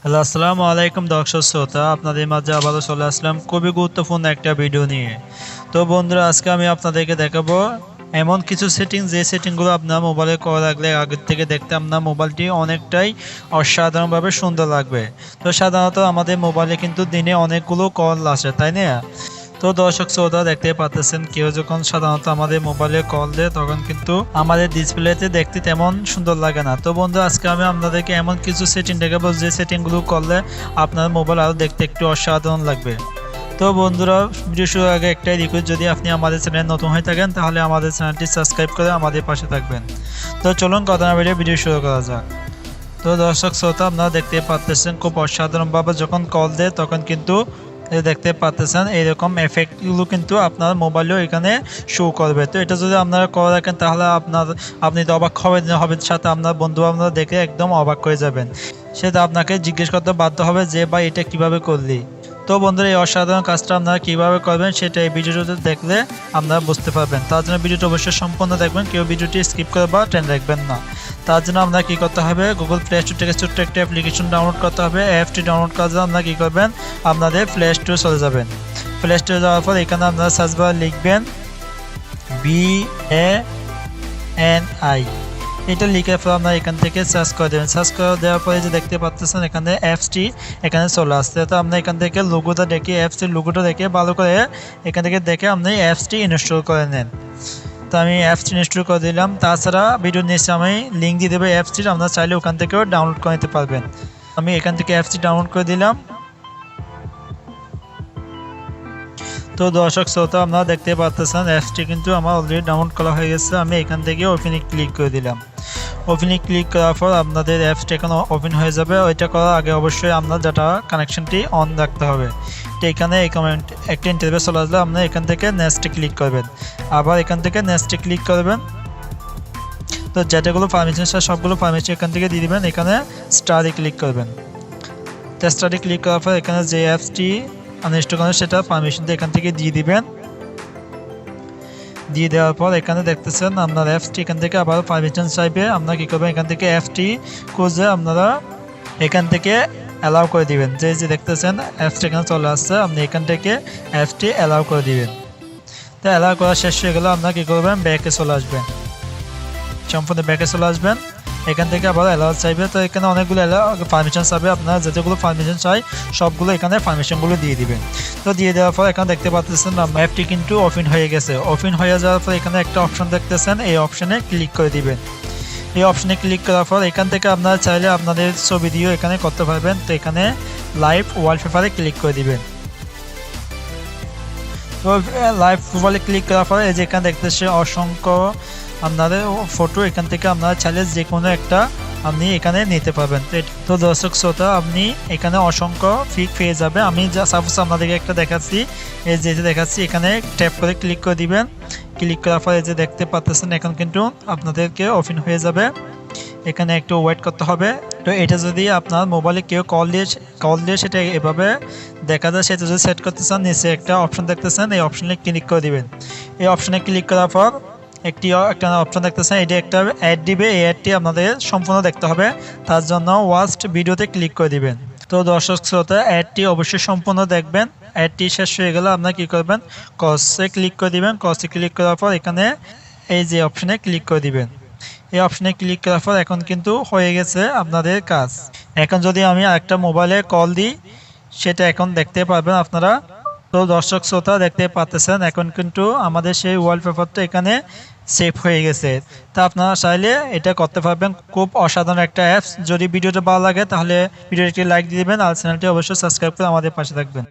Hello, আসসালামু আলাইকুম দর্শক শ্রোতা, আপনাদের মাঝে আবারও চলে আসলাম খুবই গুরুত্বপূর্ণ একটা ভিডিও নিয়ে। তো বন্ধুরা, আজকে আমি আপনাদেরকে দেখাবো এমন কিছু সেটিং, যে সেটিংগুলো আপনার মোবাইলে করা রাখলে আগের থেকে দেখতে আপনার মোবাইলটি অনেকটাই অসাধারণভাবে সুন্দর লাগবে। তো সাধারণত আমাদের মোবাইলে কিন্তু দিনে অনেকগুলো কল আসে, তাই না? তো দর্শক শ্রোতা, দেখতে পাচ্ছেন কেউ যখন সাধারণত আমাদের মোবাইলে কল দেয় তখন কিন্তু আমাদের ডিসপ্লেতে দেখতে তেমন সুন্দর লাগে না। তো বন্ধু, আজকে আমি আপনাদেরকে এমন কিছু সেটিং দেখাবো যে সেটিংগুলো করলে আপনার মোবাইল আরও দেখতে একটু অসাধারণ লাগবে। তো বন্ধুরা, ভিডিও শুরুর আগে একটাই রিকোয়েস্ট, যদি আপনি আমাদের চ্যানেলে নতুন হয়ে থাকেন তাহলে আমাদের চ্যানেলটি সাবস্ক্রাইব করে আমাদের পাশে থাকবেন। তো চলুন কথা না বেরিয়ে ভিডিও শুরু করা যাক। তো দর্শক শ্রোতা, আপনারা দেখতে পাচ্ছেন খুব অসাধারণভাবে যখন কল দেয় তখন কিন্তু দেখতে পাচ্ছেন এইরকম এফেক্টগুলো কিন্তু আপনার মোবাইলেও এখানে শো করবে। তো এটা যদি আপনারা করে রাখেন তাহলে আপনি তো অবাক হবেন, সাথে আপনার বন্ধু বান্ধব দেখে একদম অবাক হয়ে যাবেন। সেটা আপনাকে জিজ্ঞেস করতে বাধ্য হবে যে ভাই এটা কিভাবে করলি। তো বন্ধুরা, এই অসাধারণ কাজটা আপনারা কীভাবে করবেন সেটা এই ভিডিওতে দেখলে আপনারা বুঝতে পারবেন। তার জন্য ভিডিওটি অবশ্যই সম্পূর্ণ দেখবেন, কেউ ভিডিওটি স্কিপ করে বা টেনে রাখবেন না। তার জন্য আপনারা কী করতে হবে, গুগল প্লে স্টোর থেকে ছোট্ট একটা অ্যাপ্লিকেশন ডাউনলোড করতে হবে। অ্যাপটি ডাউনলোড করার জন্য আপনারা কী করবেন, আপনাদের প্লে স্টোরে চলে যাবেন। প্লে স্টোরে যাওয়ার পর এখানে আপনারা সার্চ বারে লিখবেন BANI। এটা লিখার পর আপনারা এখান থেকে সার্চ করে দেবেন। সার্চ করে দেওয়ার পরে যে দেখতে পাচ্ছেন এখানে অ্যাপসটি এখানে চলে আসছে। তো আপনি এখান থেকে লোগোটা দেখে, অ্যাপসটির লোগোটা দেখে ভালো করে এখান থেকে দেখে আপনি অ্যাপসটি ইনস্টল করে নেন। তো আমি অ্যাপসটি ইনস্টল করে দিলাম। তাছাড়া ভিডিওর নিচে আমি লিঙ্ক দিয়ে দেবো অ্যাপসটির, আপনারা চাইলে ওখান থেকেও ডাউনলোড করে নিতে পারবেন। আমি এখান থেকে অ্যাপসটি ডাউনলোড করে দিলাম। তো দর্শক শ্রোতা, আপনারা দেখতে পাচ্ছেন অ্যাপসটি কিন্তু আমার অলরেডি ডাউনলোড করা হয়ে গেছে। আমি এখান থেকে ওপেনে ক্লিক করে দিলাম। ওপেনে ক্লিক করার পর আপনাদের অ্যাপসটা এখানে ওপেন হয়ে যাবে। ওইটা করার আগে অবশ্যই আপনার ডাটা কানেকশনটি অন রাখতে হবে। তো এখানে এই কমেন্ট একটা ইন্টারভিউ চলে আসলে আপনার এখান থেকে নেক্সটে ক্লিক করবেন। আবার এখান থেকে নেক্সটে ক্লিক করবেন। তো যেটাগুলো পারমিশন সবগুলো পারমিশন এখান থেকে দিয়ে দিবেন। এখানে স্টারে ক্লিক করবেন। তো স্টারে ক্লিক করার পর এখানে যে অ্যাপসটি আনইনস্টল করেন সেটা পারমিশনটা এখান থেকে দিয়ে দিবেন। দিয়ে দেওয়ার পর এখানে দেখতেছেন আপনার অ্যাপসটি এখান থেকে আবার পারমিশন চাইবে। আপনারা কী করবেন, এখান থেকে অ্যাপসটি খুঁজে আপনারা এখান থেকে অ্যালাউ করে দিবেন। যে দেখতেছেন অ্যাপসটি এখানে চলে আসছে, আপনি এখান থেকে অ্যাপসটি অ্যালাউ করে দিবেন। তো অ্যালাউ করা শেষ হয়ে গেলে আপনারা কী করবেন, ব্যাকে চলে আসবেন। সম্পূর্ণ ব্যাকে চলে আসবেন। এখান থেকে আবার অ্যালাউ চাইবে। তো এখানে অনেকগুলো পারমিশন চাইবে, আপনারা যেগুলো পারমিশন চাই সবগুলো এখানে পারমিশনগুলো দিয়ে দিবেন। তো দিয়ে দেওয়ার পর এখানে দেখতে পাচ্ছেন অ্যাপটি কিন্তু ওপেন হয়ে গেছে। ওপেন হয়ে যাওয়ার পর এখানে একটা অপশন দেখতেছেন, এই অপশনে ক্লিক করে দিবেন। এই অপশনে ক্লিক করার পর এখান থেকে আপনারা চাইলে আপনাদের ছবি দিয়েও এখানে করতে পারবেন। তো এখানে লাইভ ওয়ালপেপারে ক্লিক করে দিবেন। তো লাইভ ওয়ালে ক্লিক করার পর এই যে এখানে দেখতেছে অসংখ্য আপনাদের ফটো, এখান থেকে আপনারা চাইলে যে কোনো একটা আপনি এখানে নিতে পারবেন। তো দর্শক শ্রোতা, আপনি এখানে অসংখ্য পিক পেয়ে যাবে। আমি যা সাপোজ আপনাদেরকে একটা দেখাচ্ছি, এই যে দেখাচ্ছি, এখানে ট্যাপ করে ক্লিক করে দিবেন। ক্লিক করার পরে যে দেখতে পাচ্ছেন এখন কিন্তু আপনাদেরকে ওপেন হয়ে যাবে। এখানে একটু ওয়েট করতে হবে। তো এটা যদি আপনার মোবাইলে কেউ কল দিয়ে সেটা এভাবে দেখা যায়, সেটা যদি সেট করতে চান নিচে একটা অপশন দেখতেছেন, এই অপশনে ক্লিক করে দিবেন। এই অপশনে ক্লিক করার পর একটা অপশন দেখতেছেন, এটা একটা অ্যাড দিবে। এই অ্যাডটি আপনাদের সম্পূর্ণ দেখতে হবে। তার জন্য ওয়াস্ট ভিডিওতে ক্লিক করে দিবেন। তো দর্শক শ্রোতা, অ্যাডটি অবশ্যই সম্পূর্ণ দেখবেন। অ্যাডটি শেষ হয়ে গেলে আপনারা কী করবেন, কসে ক্লিক করে দিবেন। কসে ক্লিক করার পর এখানে এই যে অপশনে ক্লিক করে দিবেন। এই অপশনে ক্লিক করার পর এখন কিন্তু হয়ে গেছে আপনাদের কাজ। এখন যদি আমি আরেকটা মোবাইলে কল দিই সেটা এখন দেখতে পারবেন আপনারা। তো দর্শক শ্রোতা, দেখতে পাচ্ছেন এখন কিন্তু আমাদের সেই ওয়ালপেপারটা এখানে সেভ হয়ে গেছে। তা আপনারা চাইলে এটা করতে পারবেন। খুব অসাধারণ একটা অ্যাপস। যদি ভিডিওটা ভালো লাগে তাহলে ভিডিওটি লাইক দিয়ে দেবেন আর চ্যানেলটি অবশ্যই সাবস্ক্রাইব করে আমাদের পাশে থাকবেন।